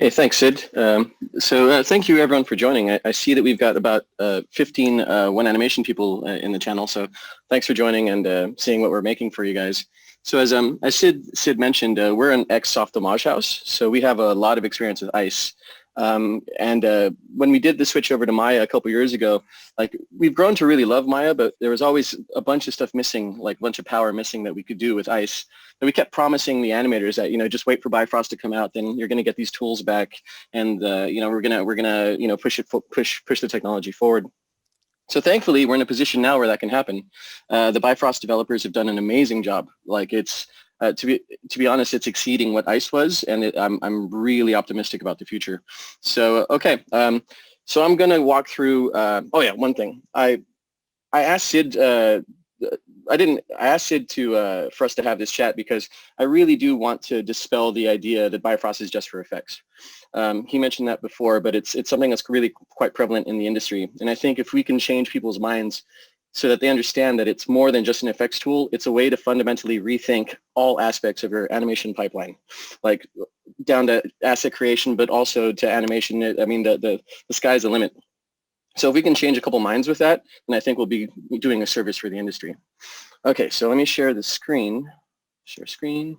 Hey, thanks, Sid. Thank you, everyone, for joining. I see that we've got about 15 One Animation people in the channel, so thanks for joining and seeing what we're making for you guys. So as Sid mentioned, we're an ex-Softomage house, so we have a lot of experience with ICE. When we did the switch over to Maya a couple years ago, like we've grown to really love Maya, but there was always a bunch of stuff missing, like a bunch of power missing that we could do with ICE. And we kept promising the animators that, just wait for Bifrost to come out, then you're going to get these tools back, and we're gonna push the technology forward. So thankfully, we're in a position now where that can happen. The Bifrost developers have done an amazing job. Like it's to be honest, it's exceeding what ICE was, and I'm really optimistic about the future. So okay, so I'm gonna walk through. One thing I asked Sid. I asked Sid for us to have this chat because I really do want to dispel the idea that Bifrost is just for effects. He mentioned that before, but it's something that's really quite prevalent in the industry. And I think if we can change people's minds so that they understand that it's more than just an effects tool, it's a way to fundamentally rethink all aspects of your animation pipeline, like down to asset creation, but also to animation. I mean, the sky's the limit. So if we can change a couple minds with that, then I think we'll be doing a service for the industry. Okay, so let me share the screen. Share screen.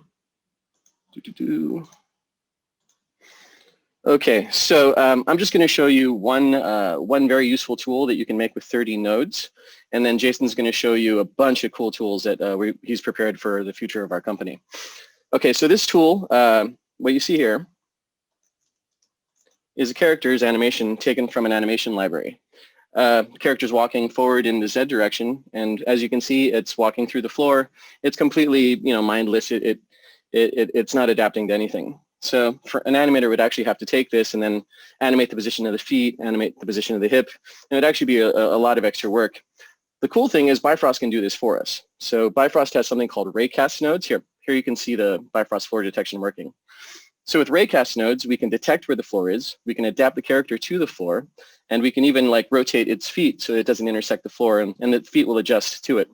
Okay, so I'm just going to show you one very useful tool that you can make with 30 nodes, and then Jason's going to show you a bunch of cool tools that he's prepared for the future of our company. Okay, so this tool, what you see here, is a character's animation taken from an animation library. Character's walking forward in the Z direction, and as you can see, it's walking through the floor. It's completely, mindless. It's not adapting to anything. So for an animator would actually have to take this and then animate the position of the feet, animate the position of the hip, and it would actually be a lot of extra work. The cool thing is Bifrost can do this for us. So Bifrost has something called Raycast Nodes. Here you can see the Bifrost floor detection working. So with Raycast Nodes, we can detect where the floor is, we can adapt the character to the floor, and we can even rotate its feet so it doesn't intersect the floor, and the feet will adjust to it.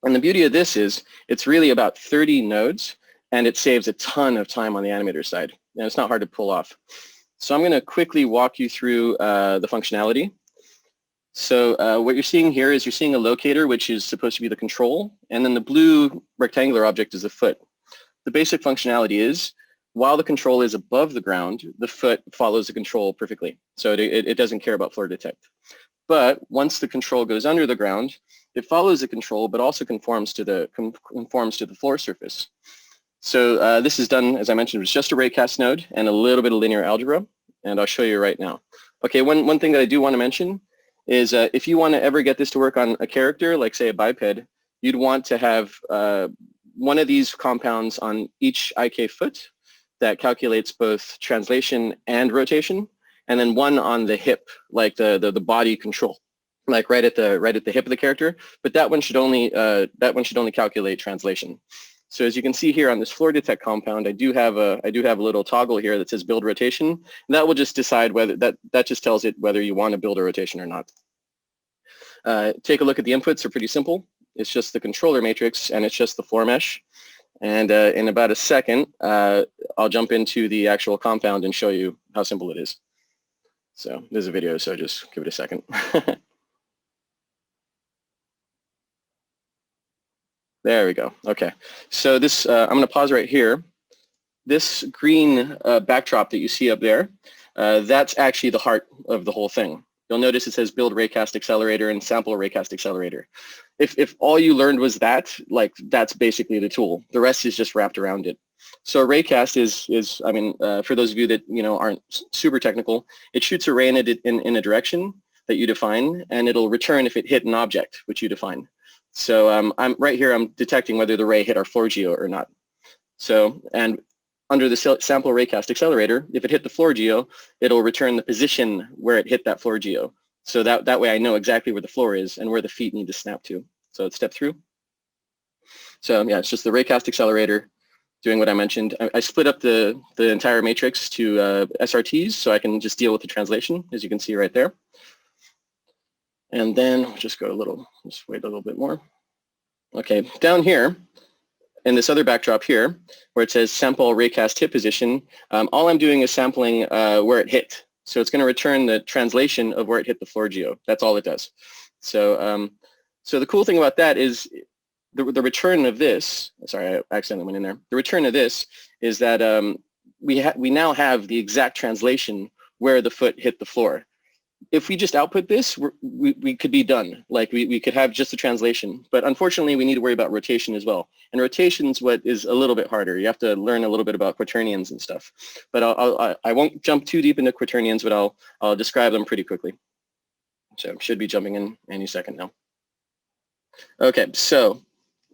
And the beauty of this is it's really about 30 nodes, and it saves a ton of time on the animator side. And it's not hard to pull off. So I'm going to quickly walk you through the functionality. So what you're seeing here is you're seeing a locator, which is supposed to be the control, and then the blue rectangular object is the foot. The basic functionality is while the control is above the ground, the foot follows the control perfectly. So it doesn't care about floor detect. But once the control goes under the ground, it follows the control, but also conforms to the floor surface. So this is done, as I mentioned, with just a Raycast node and a little bit of linear algebra, and I'll show you right now. Okay, one thing that I do want to mention is if you want to ever get this to work on a character, like say a biped, you'd want to have one of these compounds on each IK foot that calculates both translation and rotation, and then one on the hip, like the body control, like right at the hip of the character. But that one should only calculate translation. So as you can see here on this floor detect compound, I do have a little toggle here that says build rotation, and that will just decide whether that just tells it whether you want to build a rotation or not. Take a look at the inputs. They're pretty simple. It's just the controller matrix, and it's just the floor mesh. And in about a second, I'll jump into the actual compound and show you how simple it is. So there's a video, so just give it a second. There we go. Okay. So this, I'm going to pause right here. This green backdrop that you see up there, that's actually the heart of the whole thing. You'll notice it says build Raycast accelerator and sample Raycast accelerator. If all you learned was that, that's basically the tool. The rest is just wrapped around it. So Raycast is I mean, for those of you that aren't super technical, it shoots a ray in a direction that you define, and it'll return if it hit an object which you define. So I'm right here. I'm detecting whether the ray hit our floor geo or not. So and under the sample Raycast accelerator, if it hit the floor geo, it'll return the position where it hit that floor geo. So that way I know exactly where the floor is and where the feet need to snap to. So let's step through. So yeah, it's just the Raycast accelerator doing what I mentioned. I split up the entire matrix to SRTs so I can just deal with the translation, as you can see right there. And then we'll just wait a little bit more. Okay, down here, in this other backdrop here, where it says sample raycast hit position, all I'm doing is sampling where it hit. So it's going to return the translation of where it hit the floor geo. That's all it does. So, so the cool thing about that is the return of this. Sorry, I accidentally went in there. The return of this is that we now have the exact translation where the foot hit the floor. If we just output this, we could be done. Like we could have just a translation, but unfortunately we need to worry about rotation as well. And rotation's what is a little bit harder. You have to learn a little bit about Quaternions and stuff. But I won't jump too deep into Quaternions, but I'll describe them pretty quickly. So I should be jumping in any second now. Okay, so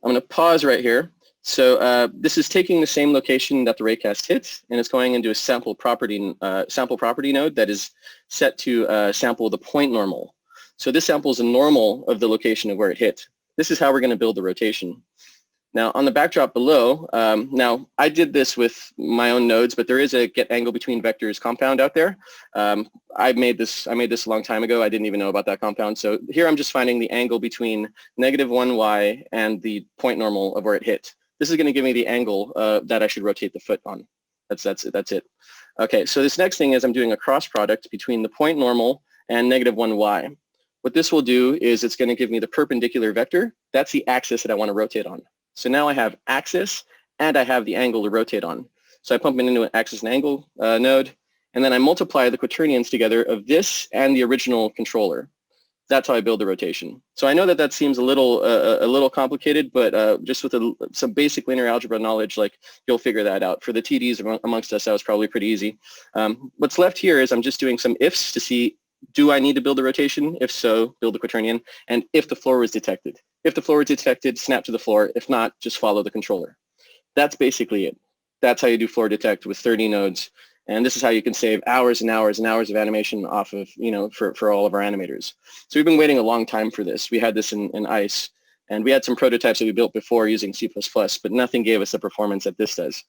I'm going to pause right here. So this is taking the same location that the raycast hit, and it's going into a sample property node that is set to sample the point normal. So this samples a normal of the location of where it hit. This is how we're going to build the rotation. Now on the backdrop below, now I did this with my own nodes, but there is a get angle between vectors compound out there. I made this a long time ago. I didn't even know about that compound. So here I'm just finding the angle between -1y and the point normal of where it hit. This is going to give me the angle that I should rotate the foot on. That's it. Okay, so this next thing is I'm doing a cross product between the point normal and -1y. What this will do is it's going to give me the perpendicular vector. That's the axis that I want to rotate on. So now I have axis and I have the angle to rotate on. So I pump it into an axis and angle node, and then I multiply the Quaternions together of this and the original controller. That's how I build the rotation. So I know that that seems a little complicated, but just with some basic linear algebra knowledge, like you'll figure that out. For the TDs amongst us, that was probably pretty easy. What's left here is I'm just doing some ifs to see, do I need to build a rotation? If so, build the Quaternion. And if the floor was detected. If the floor was detected, snap to the floor. If not, just follow the controller. That's basically it. That's how you do floor detect with 30 nodes. And this is how you can save hours and hours and hours of animation off of, for all of our animators. So we've been waiting a long time for this. We had this in ICE, and we had some prototypes that we built before using C++, but nothing gave us the performance that this does.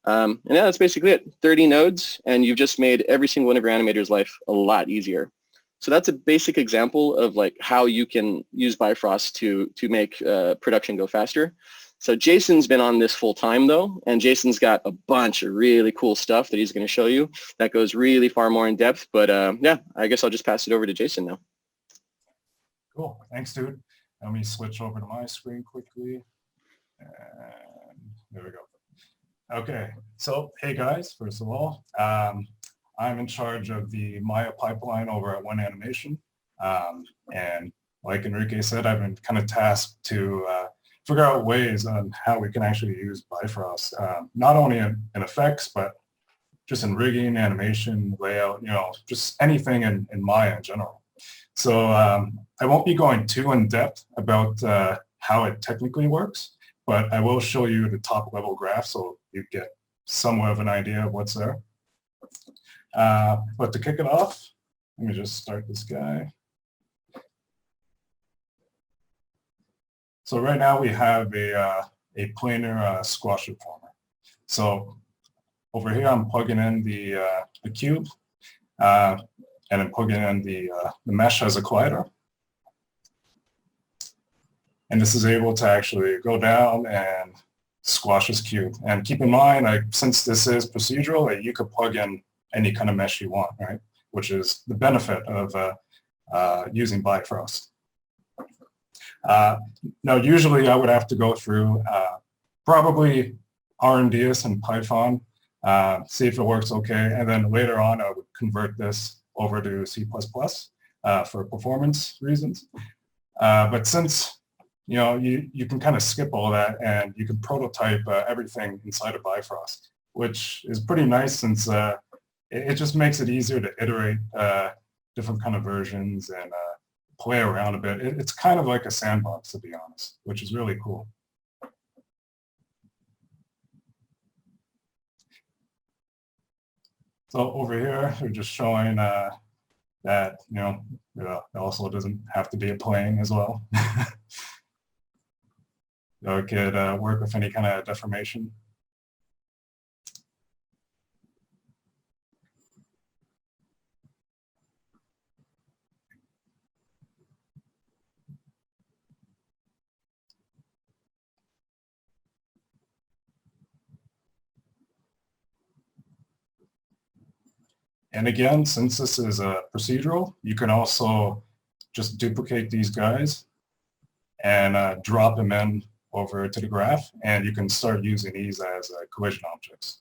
And yeah, that's basically it. 30 nodes, and you've just made every single one of your animators' life a lot easier. So that's a basic example of like how you can use Bifrost to make production go faster. So Jason's been on this full time though, and Jason's got a bunch of really cool stuff that he's going to show you that goes really far more in depth. But yeah, I guess I'll just pass it over to Jason now. Cool, thanks, dude. Let me switch over to my screen quickly. And there we go. Okay, so hey guys, first of all, I'm in charge of the Maya pipeline over at One Animation. And like Enrique said, I've been kind of tasked to figure out ways on how we can actually use Bifrost, not only in effects, but just in rigging, animation, layout, just anything in Maya in general. So I won't be going too in depth about how it technically works, but I will show you the top level graph so you get somewhat of an idea of what's there. But to kick it off, let me just start this guy. So right now we have a planar squash reformer. So over here I'm plugging in the cube, and I'm plugging in the mesh as a collider. And this is able to actually go down and squash this cube. And keep in mind, since this is procedural, you could plug in any kind of mesh you want, right? Which is the benefit of using Bifrost. Now, usually I would have to go through probably R&DS and Python, see if it works okay, and then later on I would convert this over to C++ for performance reasons. But since you can kind of skip all that and you can prototype everything inside of Bifrost, which is pretty nice since it just makes it easier to iterate different kind of versions and play around a bit. It's kind of like a sandbox, to be honest, which is really cool. So over here, we're just showing that, it also doesn't have to be a plane as well. So it could work with any kind of deformation. And again, since this is a procedural, you can also just duplicate these guys and drop them in over to the graph, and you can start using these as collision objects.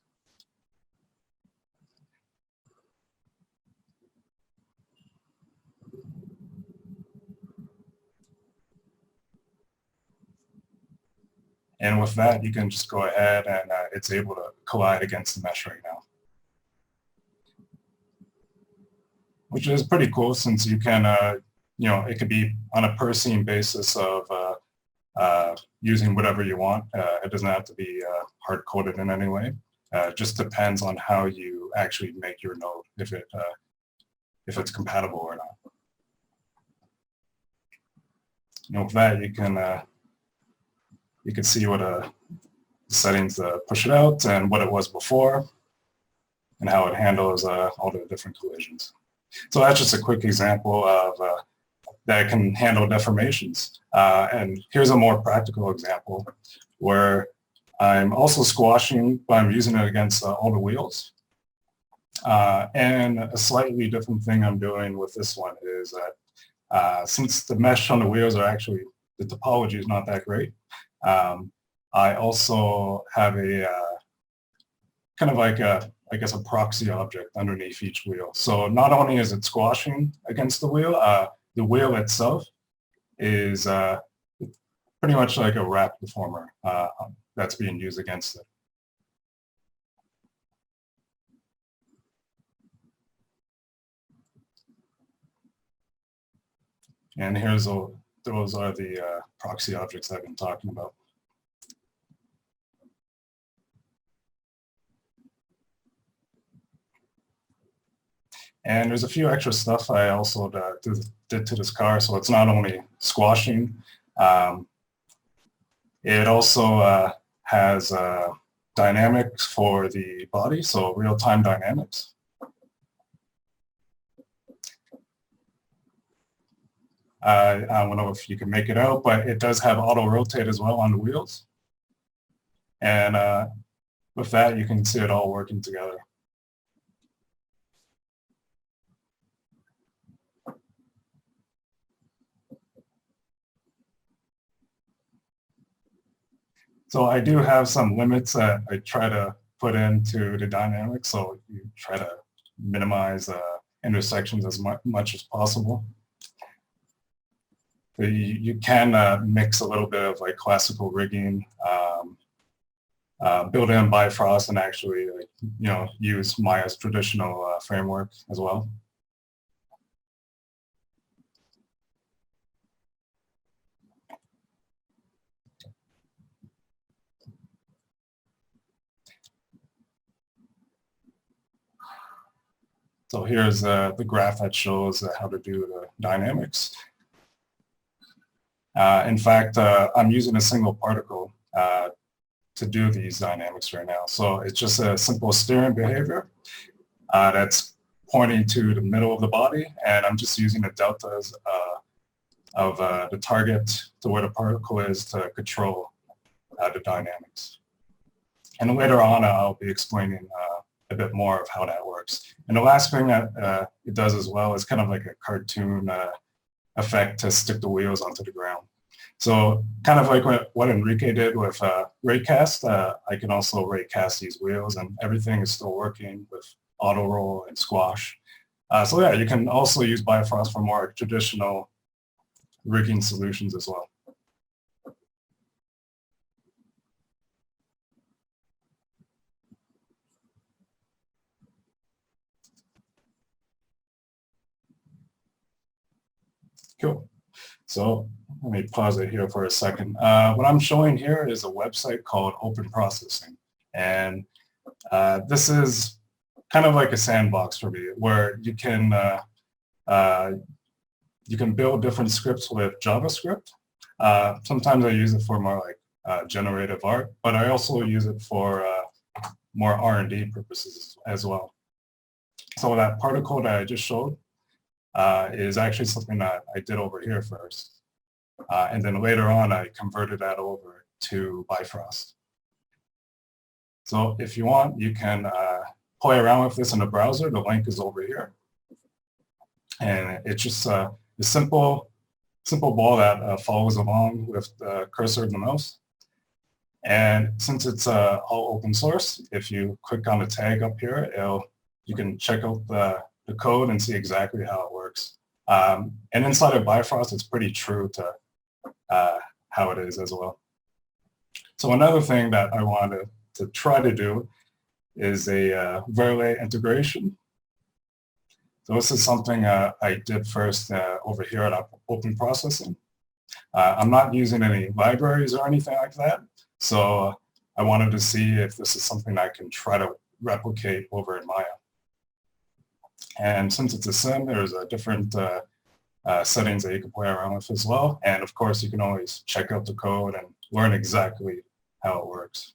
And with that, you can just go ahead and it's able to collide against the mesh right now, which is pretty cool since you can, it could be on a per scene basis of using whatever you want. It doesn't have to be hard-coded in any way. It just depends on how you actually make your node, if it's compatible or not. With that, you can see what the settings to push it out and what it was before and how it handles all the different collisions. So that's just a quick example of that can handle deformations. And here's a more practical example where I'm also squashing, but I'm using it against all the wheels. And a slightly different thing I'm doing with this one is that since the mesh on the wheels are actually, the topology is not that great, I also have a kind of like a, I guess, a proxy object underneath each wheel. So not only is it squashing against the wheel itself is pretty much like a wrap deformer that's being used against it. And those are the proxy objects I've been talking about. And there's a few extra stuff I also did to this car. So it's not only squashing, it also has dynamics for the body, so real-time dynamics. I don't know if you can make it out, but it does have auto rotate as well on the wheels. And with that, you can see it all working together. So I do have some limits that I try to put into the dynamics. So you try to minimize intersections as much as possible. You can mix a little bit of like classical rigging, build in Bifrost, and actually use Maya's traditional framework as well. So here's the graph that shows how to do the dynamics. In fact, I'm using a single particle to do these dynamics right now. So it's just a simple steering behavior that's pointing to the middle of the body, and I'm just using the deltas of the target to where the particle is to control the dynamics. And later on, I'll be explaining a bit more of how that works. And the last thing that it does as well is kind of like a cartoon effect to stick the wheels onto the ground. So kind of like what Enrique did with Raycast, I can also Raycast these wheels, and everything is still working with auto roll and squash. So yeah, you can also use Bifrost for more traditional rigging solutions as well. Cool. So let me pause it here for a second. What I'm showing here is a website called Open Processing. And this is kind of like a sandbox for me where you can build different scripts with JavaScript. Sometimes I use it for more like generative art, but I also use it for more R&D purposes as well. So that particle that I just showed is actually something that I did over here first. And then later on, I converted that over to Bifrost. So if you want, you can play around with this in the browser, the link is over here. And it's just a simple ball that follows along with the cursor of the mouse. And since it's all open source, if you click on the tag up here, you can check out the code and see exactly how it works. And inside of Bifrost, it's pretty true to how it is as well. So another thing that I wanted to try to do is a Verlet integration. So this is something I did first over here at Open Processing. I'm not using any libraries or anything like that. So I wanted to see if this is something I can try to replicate over in Maya. And since it's a sim, there's different settings that you can play around with as well. And of course, you can always check out the code and learn exactly how it works.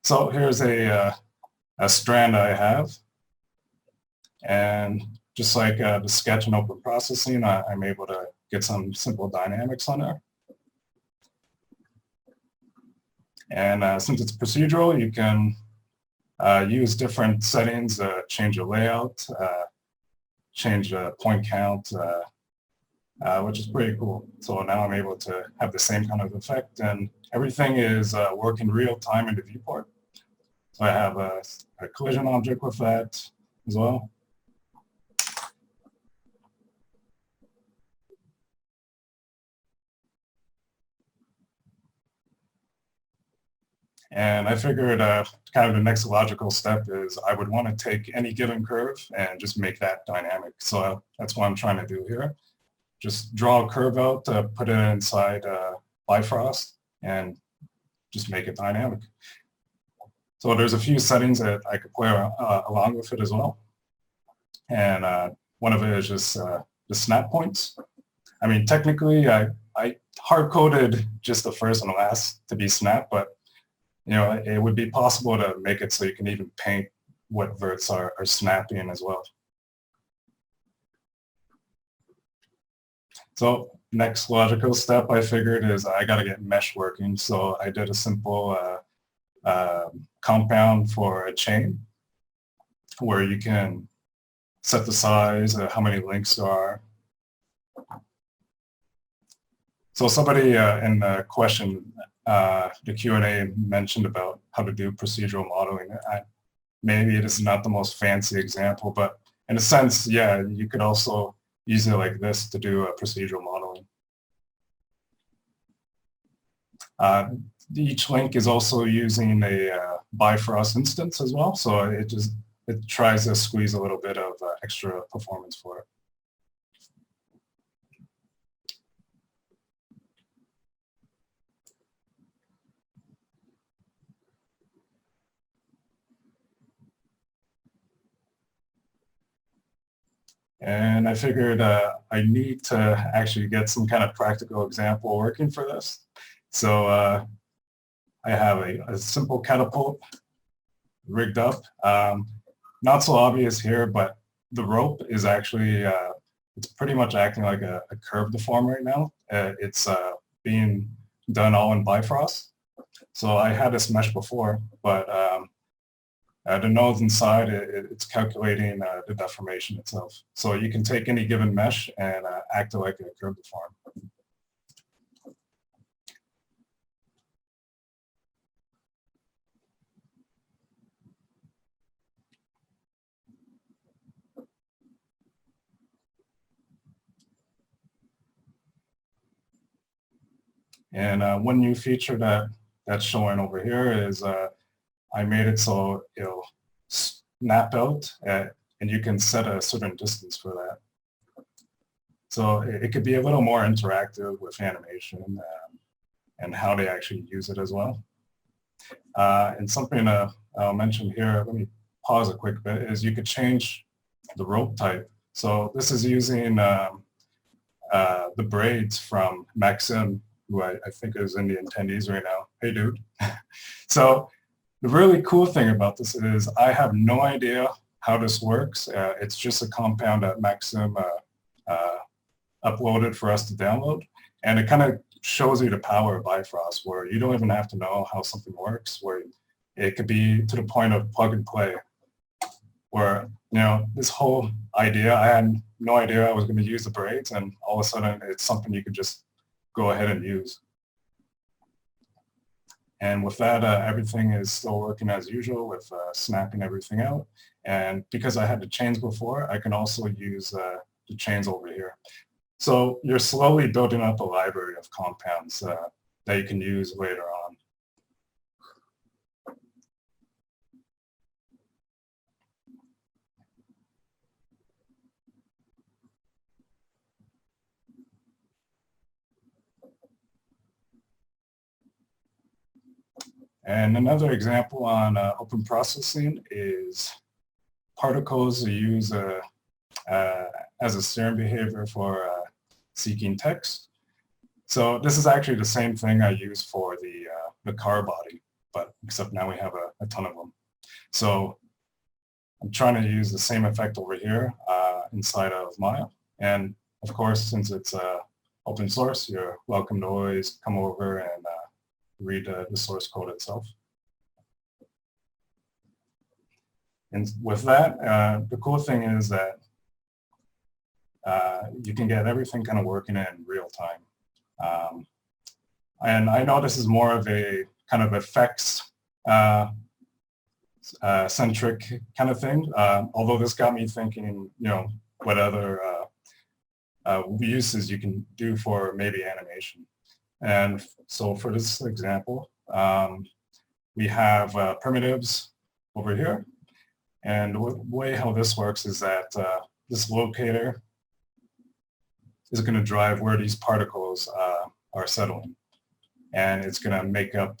So here's a strand I have. And just like the sketch and open processing, I'm able to get some simple dynamics on there. And since it's procedural, you can use different settings, change the layout, change the point count, which is pretty cool. So now I'm able to have the same kind of effect, and everything is working real time in the viewport. So I have a collision object with that as well. And I figured kind of the next logical step is I would want to take any given curve and just make that dynamic. So that's what I'm trying to do here. Just draw a curve out, put it inside Bifrost, and just make it dynamic. So there's a few settings that I could play along with it as well. And one of it is just the snap points. I mean, technically, I hard-coded just the first and the last to be snap, but you know, it would be possible to make it so you can even paint what verts are snapping as well. So next logical step I figured is I got to get mesh working. So I did a simple compound for a chain where you can set the size, how many links there are. So somebody in the question, the Q&A mentioned about how to do procedural modeling. Maybe it is not the most fancy example, but in a sense, yeah, you could also use it like this to do procedural modeling. Each link is also using a Bifrost instance as well, so it tries to squeeze a little bit of extra performance for it. And I figured I need to actually get some kind of practical example working for this. So I have a simple catapult rigged up. Not so obvious here, but the rope is actually, it's pretty much acting like a curve deform right now. It's being done all in Bifrost. So I had this mesh before, but the nodes inside, it's calculating the deformation itself. So you can take any given mesh and act it like a curve deform. And one new feature that's showing over here is I made it so it'll snap out and you can set a certain distance for that. So it could be a little more interactive with animation and how they actually use it as well. And something I'll mention here, let me pause a quick bit, is you could change the rope type. So this is using the braids from Maxim, who I think is in the attendees right now. Hey, dude. So the really cool thing about this is I have no idea how this works. It's just a compound that Maxim uploaded for us to download. And it kind of shows you the power of Bifrost, where you don't even have to know how something works, where it could be to the point of plug and play, where, you know, this whole idea, I had no idea I was going to use the braids, and all of a sudden it's something you could just go ahead and use. And with that, everything is still working as usual with snapping everything out. And because I had the chains before, I can also use the chains over here. So you're slowly building up a library of compounds that you can use later on. And another example on open processing is particles are used as a steering behavior for seeking text. So this is actually the same thing I use for the car body, but except now we have a ton of them. So I'm trying to use the same effect over here inside of Maya. And of course, since it's open source, you're welcome to always come over and read the source code itself. And with that, the cool thing is that you can get everything kind of working in real time. And I know this is more of a kind of effects centric kind of thing, although this got me thinking, you know, what other uses you can do for maybe animation. And so for this example, we have primitives over here. And the way how this works is that this locator is going to drive where these particles are settling. And it's going to make up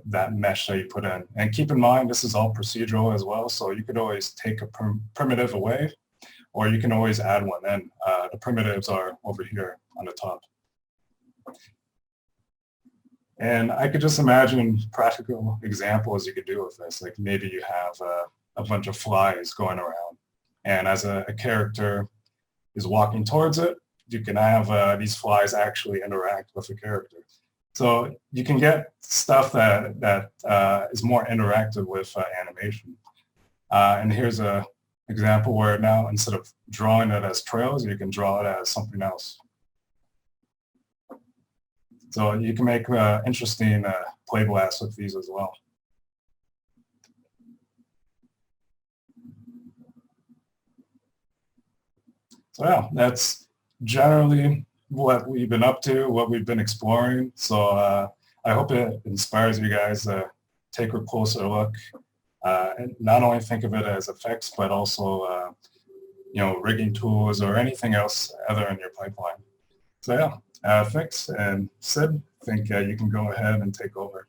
that mesh that you put in. And keep in mind, this is all procedural as well. So you could always take a primitive away, or you can always add one in. The primitives are over here on the top. And I could just imagine practical examples you could do with this. Like maybe you have a bunch of flies going around, and as a character is walking towards it, you can have these flies actually interact with the character. So you can get stuff that is more interactive with animation. And here's an example where now instead of drawing it as trails, you can draw it as something else. So you can make interesting play blasts with these as well. So yeah, that's generally what we've been up to, what we've been exploring. So I hope it inspires you guys to take a closer look and not only think of it as effects, but also you know, rigging tools or anything else other in your pipeline. So yeah. Thanks, and Sid, I think you can go ahead and take over.